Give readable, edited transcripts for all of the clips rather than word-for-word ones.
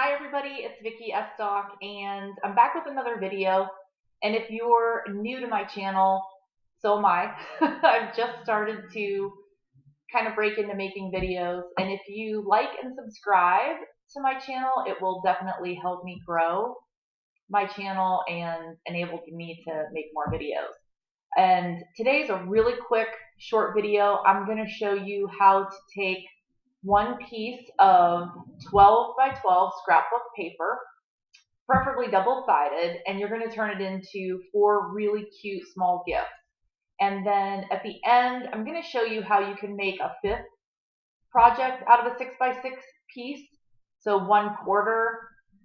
Hi everybody, it's Vicky Estock and I'm back with another video. And if you're new to my channel, so am I. I've just started to kind of break into making videos. And if you like and subscribe to my channel, it will definitely help me grow my channel and enable me to make more videos. And today's a really quick, short video. I'm going to show you how to take one piece of 12 by 12 scrapbook paper, preferably double-sided, and you're going to turn it into 4 really cute small gifts. And then at the end, I'm going to show you how you can make a 5th project out of a 6 by 6 piece. So 1/4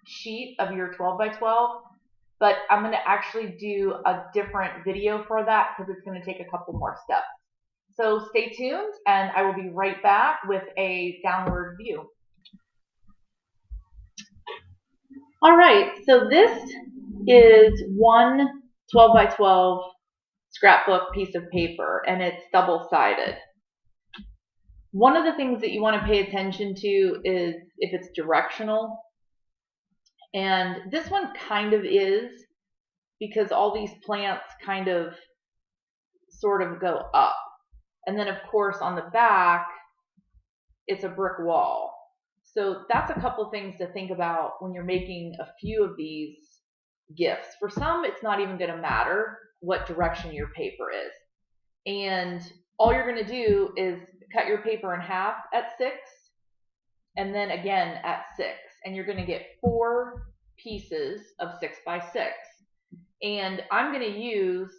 sheet of your 12 by 12. But I'm going to actually do a different video for that because it's going to take a couple more steps. So stay tuned and I will be right back with a downward view. All right, so this is one 12 by 12 scrapbook piece of paper and it's double-sided. One of the things that you want to pay attention to is if it's directional. And this one kind of is, because all these plants kind of sort of go up. And then of course on the back, it's a brick wall. So that's a couple things to think about when you're making a few of these gifts. For some, it's not even going to matter what direction your paper is. And all you're going to do is cut your paper in half at 6 and then again at 6. And you're going to get 4 pieces of 6 by 6. And I'm going to use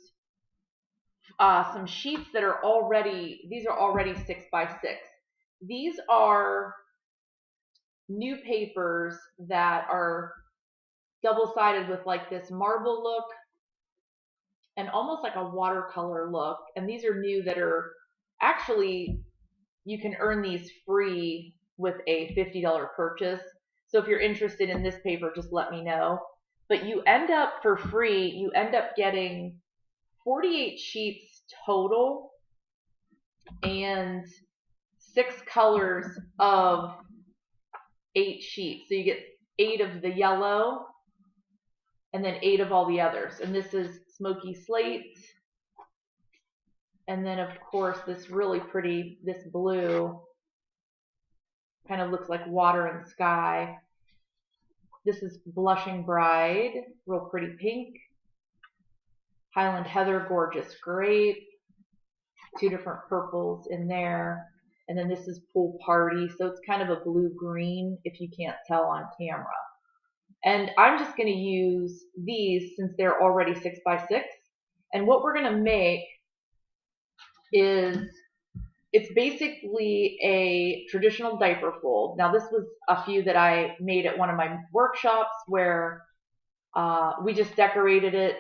some sheets that are already, these are already 6 by 6. These are new papers that are double-sided with like this marble look and almost like a watercolor look. And these are new that are actually, you can earn these free with a $50 purchase. So if you're interested in this paper, just let me know. But you end up for free, you end up getting 48 sheets total and 6 colors of 8 sheets. So you get 8 of the yellow and then 8 of all the others. And this is smoky slate. And then of course this really pretty, this blue kind of looks like water and sky. This is Blushing Bride, real pretty pink. Highland Heather, gorgeous grape. 2 different purples in there. And then this is Pool Party. So it's kind of a blue-green if you can't tell on camera. And I'm just going to use these since they're already 6 by 6. And what we're going to make is, it's basically a traditional diaper fold. Now this was a few that I made at one of my workshops where we just decorated it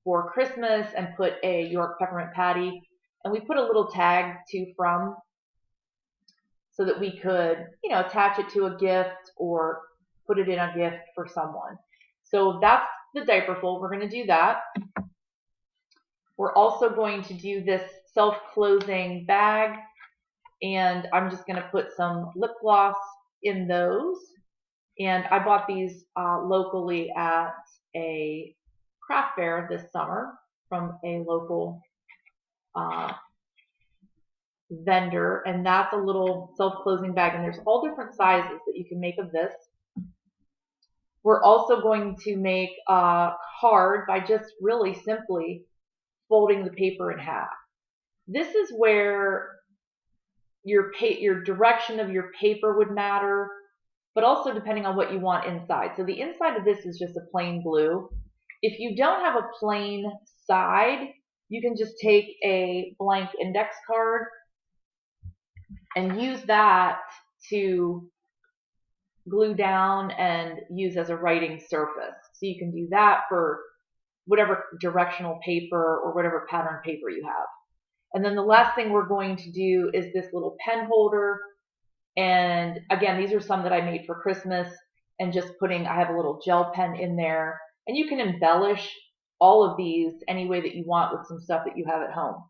for Christmas and put a York peppermint patty. And we put a little tag to from so that we could, attach it to a gift or put it in a gift for someone. So that's the diaper fold. We're going to do that. We're also going to do this self-closing bag. And I'm just going to put some lip gloss in those. And I bought these locally at a craft fair this summer from a local vendor, and that's a little self-closing bag, and there's all different sizes that you can make of this. We're also going to make a card by just really simply folding the paper in half. This is where your direction of your paper would matter, but also depending on what you want inside. So the inside of this is just a plain blue. If you don't have a plain side, you can just take a blank index card and use that to glue down and use as a writing surface. So you can do that for whatever directional paper or whatever pattern paper you have. And then the last thing we're going to do is this little pen holder. And again, these are some that I made for Christmas, and just I have a little gel pen in there. And you can embellish all of these any way that you want with some stuff that you have at home.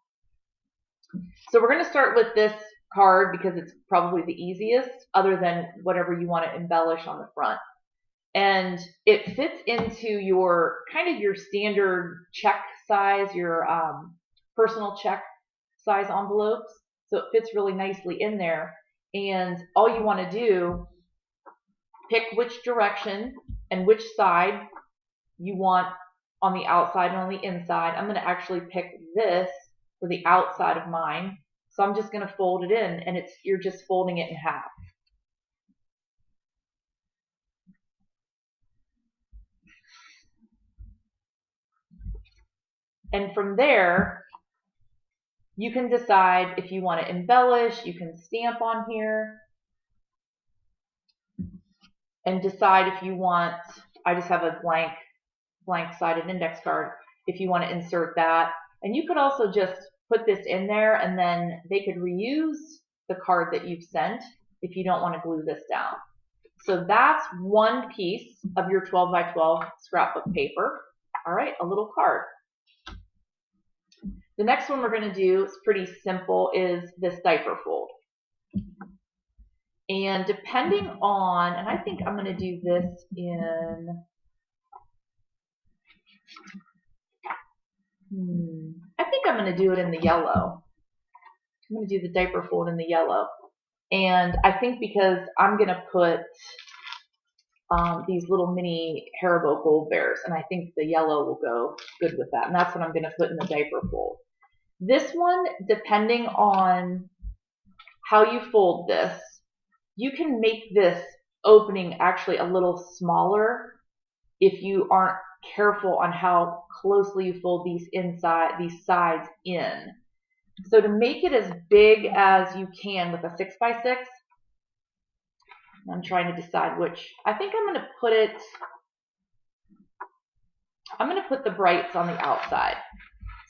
So we're going to start with this card because it's probably the easiest, other than whatever you want to embellish on the front. and it fits into your kind of your standard check size, your personal check size envelopes. So it fits really nicely in there. And all you want to do, pick which direction and which side you want on the outside and on the inside. I'm going to actually pick this for the outside of mine. So I'm just going to fold it in, and you're just folding it in half. And from there, you can decide if you want to embellish. You can stamp on here and decide if you want, I just have a blank-sided index card, if you want to insert that. And you could also just put this in there, and then they could reuse the card that you've sent if you don't want to glue this down. So that's one piece of your 12 by 12 scrapbook paper. All right, a little card. The next one we're going to do, it's pretty simple, is this diaper fold. And depending on, and I think I'm going to do this in, I think I'm going to do it in the yellow. I'm going to do the diaper fold in the yellow. And I think because I'm going to put these little mini Haribo gold bears, and I think the yellow will go good with that. And that's what I'm going to put in the diaper fold. This one, depending on how you fold this, you can make this opening actually a little smaller if you aren't careful on how closely you fold these sides in. So to make it as big as you can with a 6x6, I'm trying to decide which. I think I'm going to put the brights on the outside.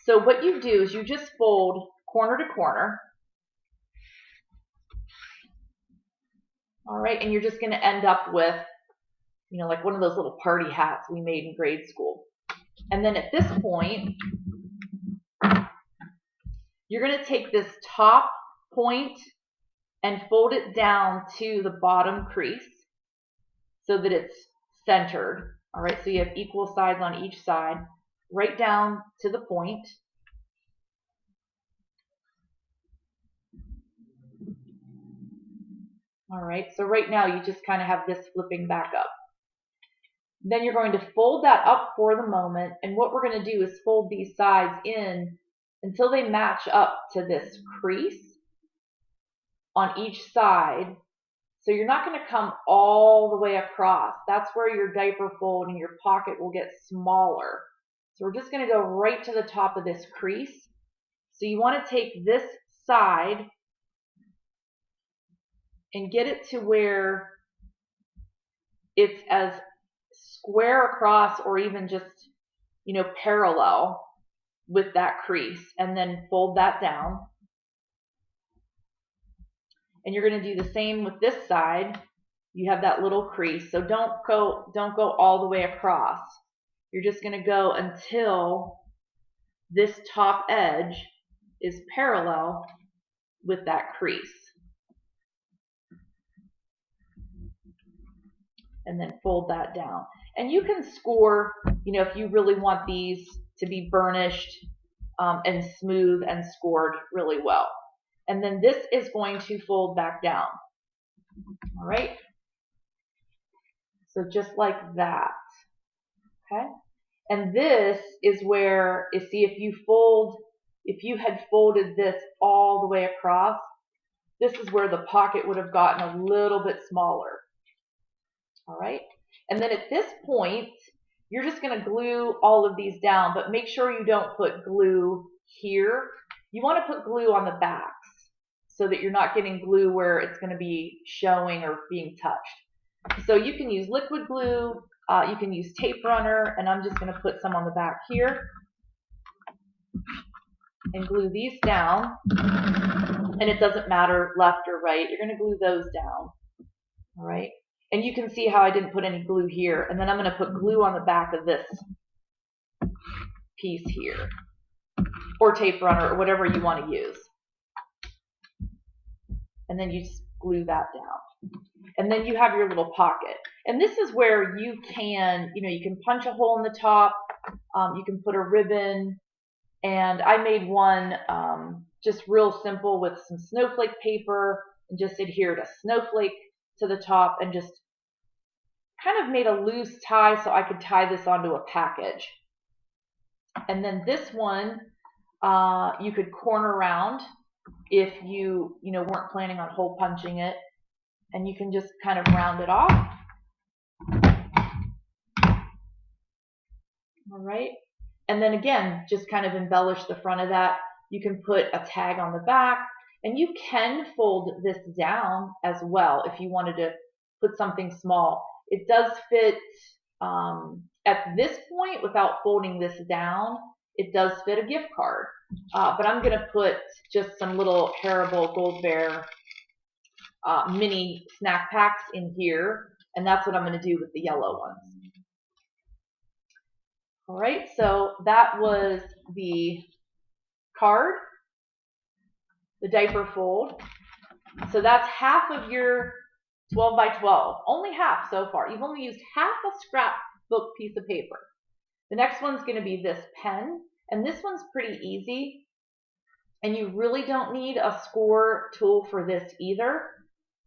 So what you do is you just fold corner to corner. All right, and you're just going to end up with, like one of those little party hats we made in grade school. And then at this point, you're going to take this top point and fold it down to the bottom crease so that it's centered. All right, so you have equal sides on each side, right down to the point. All right, so right now you just kind of have this flipping back up. Then you're going to fold that up for the moment, and what we're going to do is fold these sides in until they match up to this crease on each side. So you're not going to come all the way across. That's where your diaper fold and your pocket will get smaller. So we're just going to go right to the top of this crease. So you want to take this side and get it to where it's as square across or even just, parallel with that crease, and then fold that down. And you're going to do the same with this side. You have that little crease, so don't go all the way across. You're just going to go until this top edge is parallel with that crease. And then fold that down. And you can score, if you really want these to be burnished and smooth and scored really well. And then this is going to fold back down. All right. So just like that. Okay. And this is where, see, if you had folded this all the way across, this is where the pocket would have gotten a little bit smaller. All right. And then at this point, you're just going to glue all of these down, but make sure you don't put glue here. You want to put glue on the backs so that you're not getting glue where it's going to be showing or being touched. So you can use liquid glue, you can use tape runner, and I'm just going to put some on the back here and glue these down. And it doesn't matter left or right. You're going to glue those down. All right. And you can see how I didn't put any glue here. And then I'm going to put glue on the back of this piece here, or tape runner, or whatever you want to use. And then you just glue that down. And then you have your little pocket. And this is where you can, you can punch a hole in the top, you can put a ribbon, and I made one just real simple with some snowflake paper and just adhered a snowflake to the top and just kind of made a loose tie so I could tie this onto a package. And then this one, you could corner around if you weren't planning on hole punching it, and you can just kind of round it off. All right. And then again, just kind of embellish the front of that. You can put a tag on the back, and you can fold this down as well if you wanted to put something small. It does fit at this point without folding this down. It does fit a gift card, but I'm going to put just some little Haribo Gold Bear mini snack packs in here, and that's what I'm going to do with the yellow ones. All right, so that was the card, the diaper fold. So that's half of your 12 by 12, only half so far. You've only used half a scrapbook piece of paper. The next one's going to be this pen, and this one's pretty easy, and you really don't need a score tool for this either.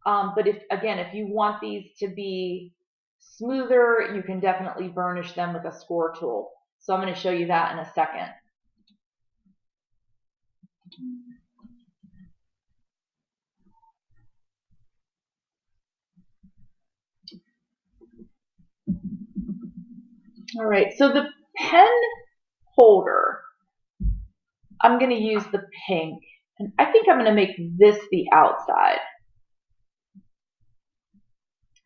But if you want these to be smoother, you can definitely burnish them with a score tool. So I'm going to show you that in a second. All right, so the pen holder, I'm going to use the pink, and I think I'm going to make this the outside.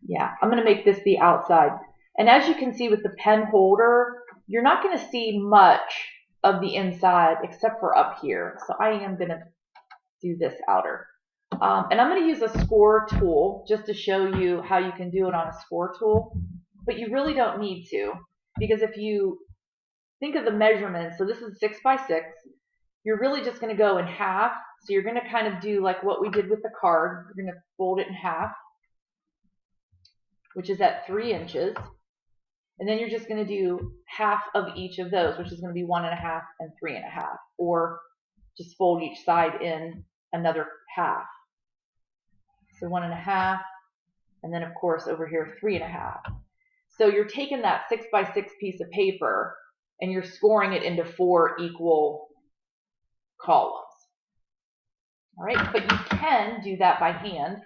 Yeah, I'm going to make this the outside. And as you can see with the pen holder, you're not going to see much of the inside except for up here. So I am going to do this outer. And I'm going to use a score tool just to show you how you can do it on a score tool. But you really don't need to, because if you think of the measurements, so this is 6 by 6, you're really just going to go in half. So you're going to kind of do like what we did with the card. You're going to fold it in half, which is at 3 inches. And then you're just going to do half of each of those, which is going to be 1.5 and 3.5, or just fold each side in another half. So 1.5, and then of course over here 3.5. So you're taking that 6 by 6 piece of paper and you're scoring it into 4 equal columns. All right, but you can do that by hand.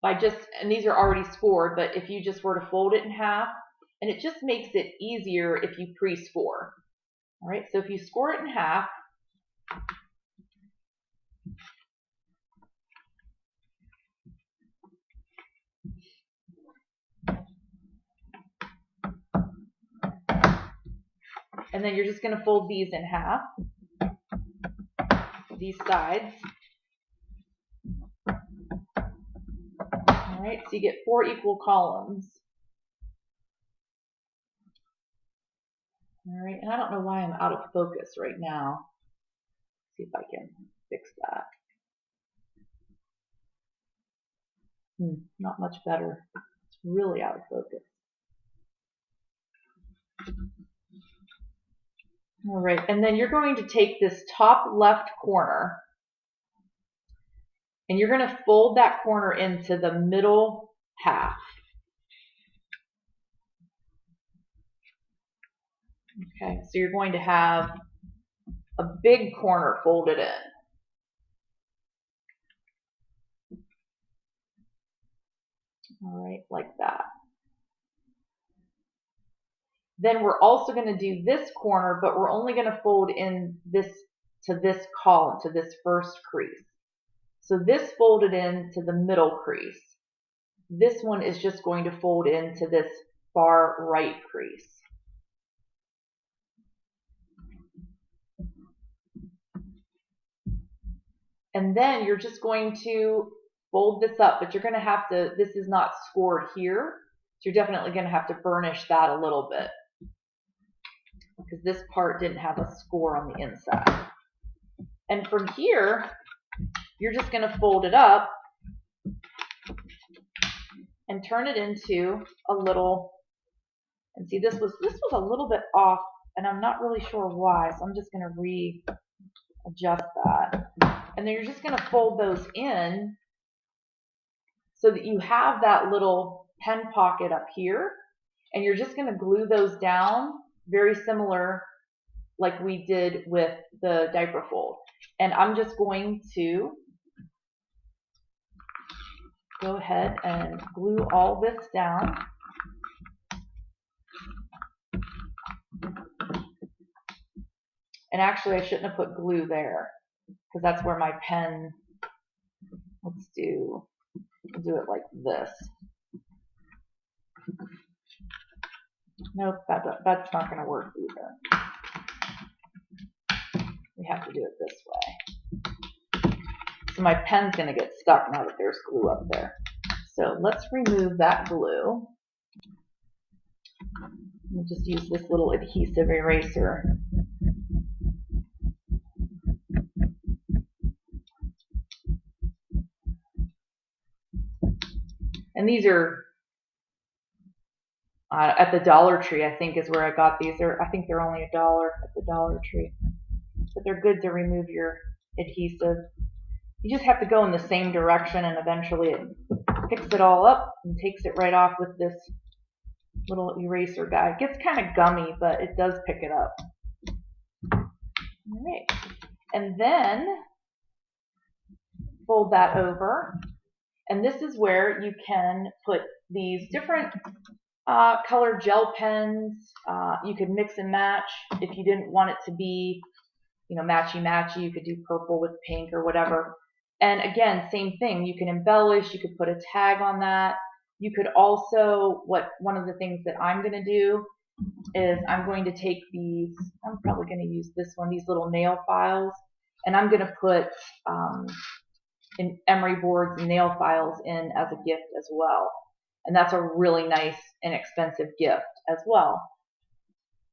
And these are already scored, but if you just were to fold it in half, and it just makes it easier if you pre-score. All right, so if you score it in half, and then you're just going to fold these in half, these sides. All right, so you get 4 equal columns. All right, and I don't know why I'm out of focus right now. Let's see if I can fix that. Not much better. It's really out of focus. All right, and then you're going to take this top left corner, and you're going to fold that corner into the middle half. Okay, so you're going to have a big corner folded in. All right, like that. Then we're also going to do this corner, but we're only going to fold in this to this column, to this first crease. So this folded into the middle crease. This one is just going to fold into this far right crease. And then you're just going to fold this up, but you're going to have to, this is not scored here, so you're definitely going to have to burnish that a little bit, because this part didn't have a score on the inside. And from here, you're just going to fold it up, and turn it into a little, and see this was a little bit off, and I'm not really sure why, so I'm just going to readjust that. And then you're just going to fold those in so that you have that little pen pocket up here, and you're just going to glue those down very similar like we did with the diaper fold. And I'm just going to go ahead and glue all this down. And actually I shouldn't have put glue there because that's where my pen, we'll do it like this. Nope, that's not going to work either. We have to do it this way. So my pen's going to get stuck now that there's glue up there. So let's remove that glue. We'll just use this little adhesive eraser. And these are at the Dollar Tree, I think is where I got these. I think they're only $1 at the Dollar Tree. But they're good to remove your adhesive. You just have to go in the same direction and eventually it picks it all up and takes it right off with this little eraser guy. It gets kind of gummy, but it does pick it up. All right. And then fold that over. And this is where you can put these different colored gel pens. You could mix and match if you didn't want it to be, matchy-matchy. You could do purple with pink or whatever. And again, same thing. You can embellish. You could put a tag on that. You could also, one of the things that I'm going to do is I'm going to take these, I'm probably going to use this one, these little nail files, and I'm going to put in emery boards and nail files in as a gift as well. And that's a really nice, inexpensive gift as well.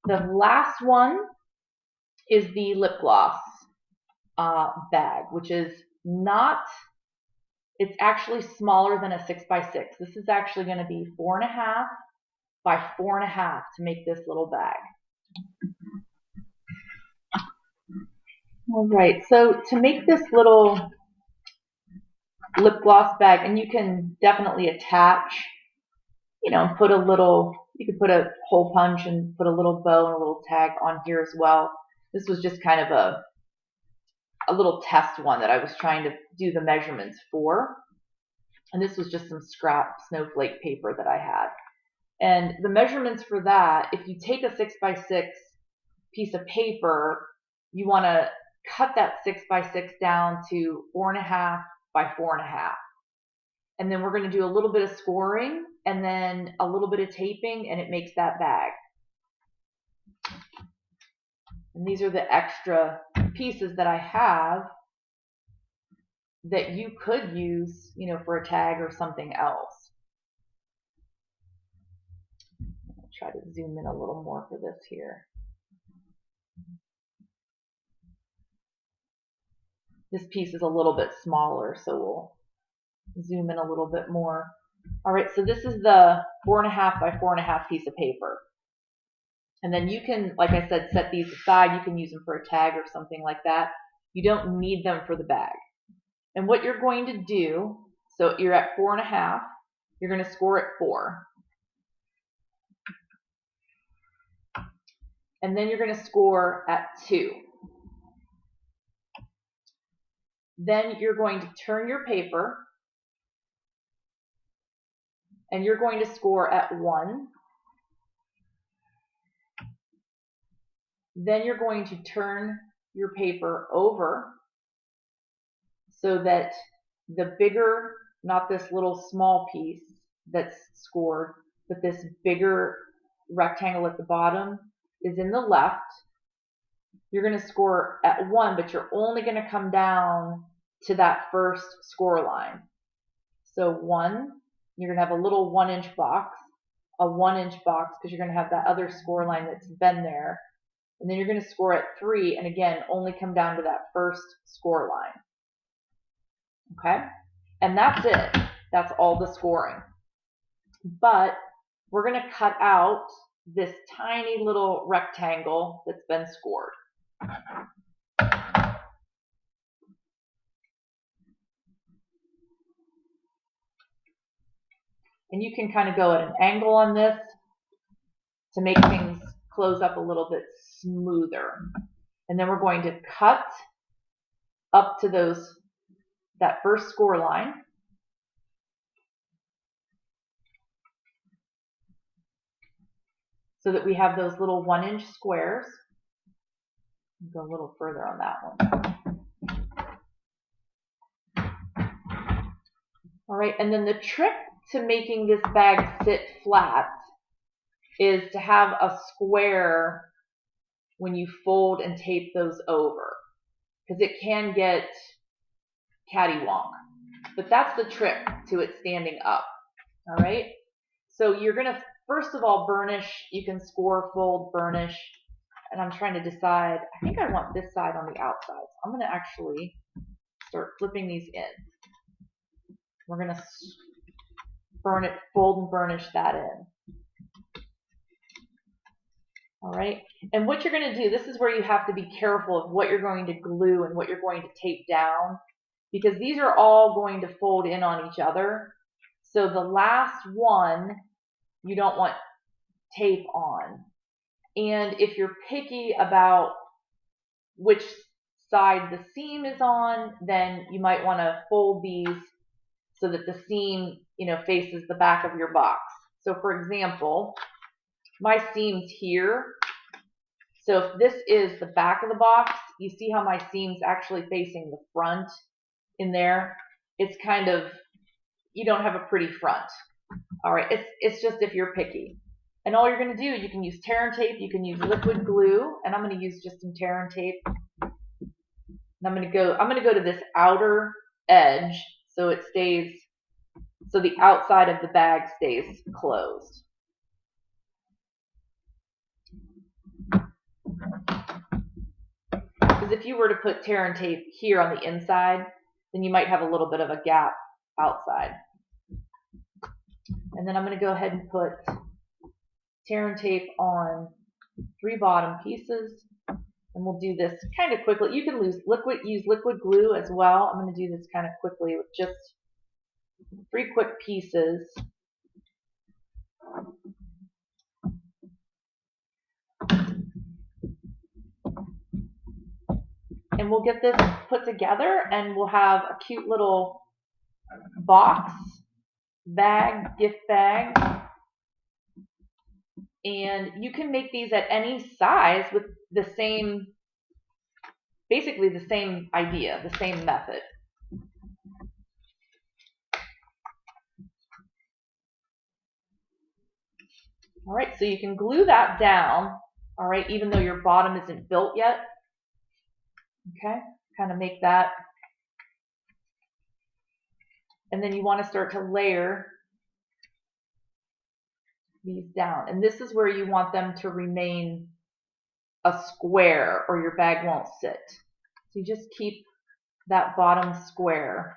The last one is the lip gloss bag, which is not, it's actually smaller than a 6x6. This is actually going to be 4.5 by 4.5 to make this little bag. All right, so to make this little lip gloss bag, and you can definitely attach, put a little, you could put a hole punch and put a little bow and a little tag on here as well. This was just kind of a little test one that I was trying to do the measurements for. And this was just some scrap snowflake paper that I had. And the measurements for that, if you take a 6x6 piece of paper, you want to cut that 6x6 down to 4.5 by 4.5. And then we're going to do a little bit of scoring and then a little bit of taping, and it makes that bag. And these are the extra pieces that I have that you could use, for a tag or something else. I'll try to zoom in a little more for this here. This piece is a little bit smaller, so we'll zoom in a little bit more. All right, so this is the 4.5 by 4.5 piece of paper. And then you can, like I said, set these aside. You can use them for a tag or something like that. You don't need them for the bag. And what you're going to do, so you're at 4.5, you're going to score at 4. And then you're going to score at 2. Then you're going to turn your paper and you're going to score at 1. Then you're going to turn your paper over so that the bigger, not this little small piece that's scored, but this bigger rectangle at the bottom is in the left. You're going to score at 1, but you're only going to come down to that first score line. So 1, you're going to have a little 1-inch box, a 1-inch box, because you're going to have that other score line that's been there. And then you're going to score at 3, and again, only come down to that first score line. Okay? And that's it. That's all the scoring. but we're going to cut out this tiny little rectangle that's been scored. And you can kind of go at an angle on this to make things close up a little bit smoother. And then we're going to cut up to that first score line. So that we have those little 1-inch squares. Go a little further on that one. All right, and then the trick to making this bag sit flat is to have a square when you fold and tape those over, because it can get cattywonk. But that's the trick to it standing up. All right, so you're going to first of all burnish. You can score, fold, burnish. And I'm trying to decide, I think I want this side on the outside. So I'm going to actually start flipping these in. We're going to fold and burnish that in. All right. And what you're going to do, this is where you have to be careful of what you're going to glue and what you're going to tape down, because these are all going to fold in on each other. So the last one, you don't want tape on. And if you're picky about which side the seam is on, then you might want to fold these so that the seam, faces the back of your box. So for example, my seam's here. So if this is the back of the box, you see how my seam's actually facing the front in there? It's kind of, you don't have a pretty front. All right, it's just if you're picky. And all you're going to do, you can use tear and tape, you can use liquid glue, and I'm going to use just some tear and tape. And I'm going to go to this outer edge so the outside of the bag stays closed. Because if you were to put tear and tape here on the inside, then you might have a little bit of a gap outside. And then I'm going to go ahead and put tear and tape on 3 bottom pieces. And we'll do this kind of quickly. You can use liquid glue as well. I'm going to do this kind of quickly with just 3 quick pieces. And we'll get this put together and we'll have a cute little box, bag, gift bag. And you can make these at any size with basically the same idea, the same method. All right, so you can glue that down, all right, even though your bottom isn't built yet. Okay, kind of make that. And then you want to start to layer these down. And this is where you want them to remain a square or your bag won't sit. So you just keep that bottom square.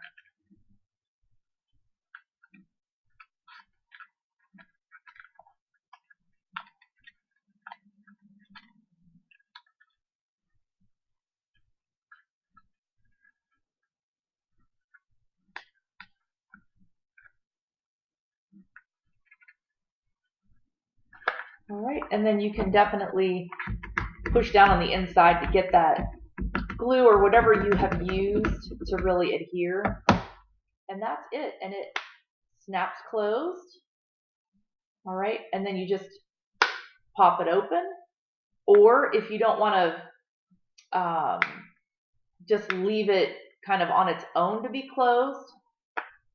All right, and then you can definitely push down on the inside to get that glue or whatever you have used to really adhere. And that's it. And it snaps closed. All right, and then you just pop it open. Or if you don't want to just leave it kind of on its own to be closed,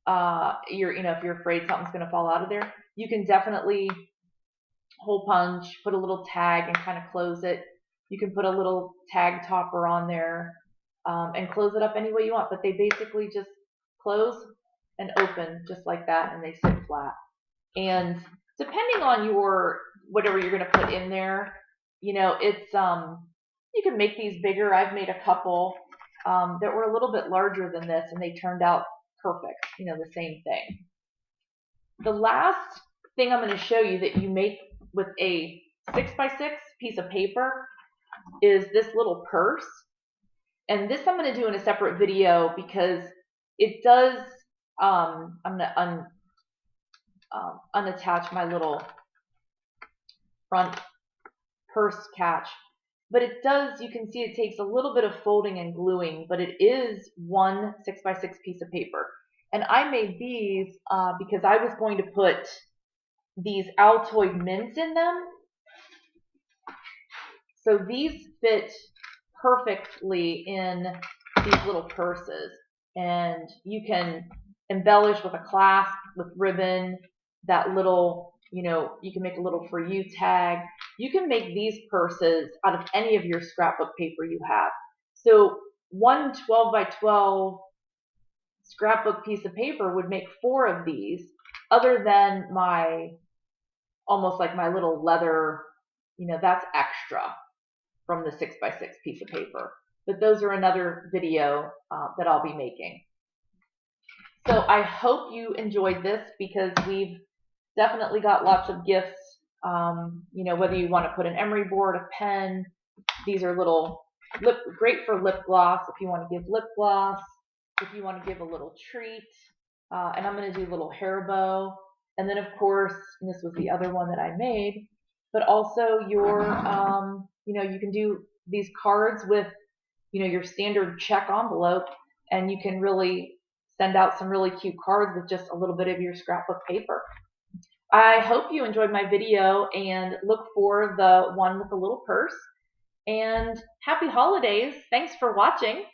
if you're afraid something's going to fall out of there, you can definitely hole punch, put a little tag and kind of close it. You can put a little tag topper on there and close it up any way you want, but they basically just close and open just like that, and they sit flat. And depending on whatever you're going to put in there, it's you can make these bigger. I've made a couple that were a little bit larger than this, and they turned out perfect. The same thing. The last thing I'm going to show you that you make with a 6x6 piece of paper is this little purse. And this I'm going to do in a separate video because it does, I'm going to unattach my little front purse catch. But it does, you can see it takes a little bit of folding and gluing, but it is one 6x6 piece of paper. And I made these because I was going to put these Altoid mints in them. So these fit perfectly in these little purses. And you can embellish with a clasp, with ribbon, that little, you can make a little for you tag. You can make these purses out of any of your scrapbook paper you have. So one 12x12 scrapbook piece of paper would make 4 of these, other than almost like my little leather, that's extra from the 6x6 piece of paper. But those are another video that I'll be making. So I hope you enjoyed this because we've definitely got lots of gifts. Whether you want to put an emery board, a pen, these are great for lip gloss if you want to give lip gloss, if you want to give a little treat. And I'm going to do a little hair bow. And then, of course, and this was the other one that I made, but also your, you can do these cards with, your standard check envelope, and you can really send out some really cute cards with just a little bit of your scrapbook paper. I hope you enjoyed my video and look for the one with the little purse. And happy holidays. Thanks for watching.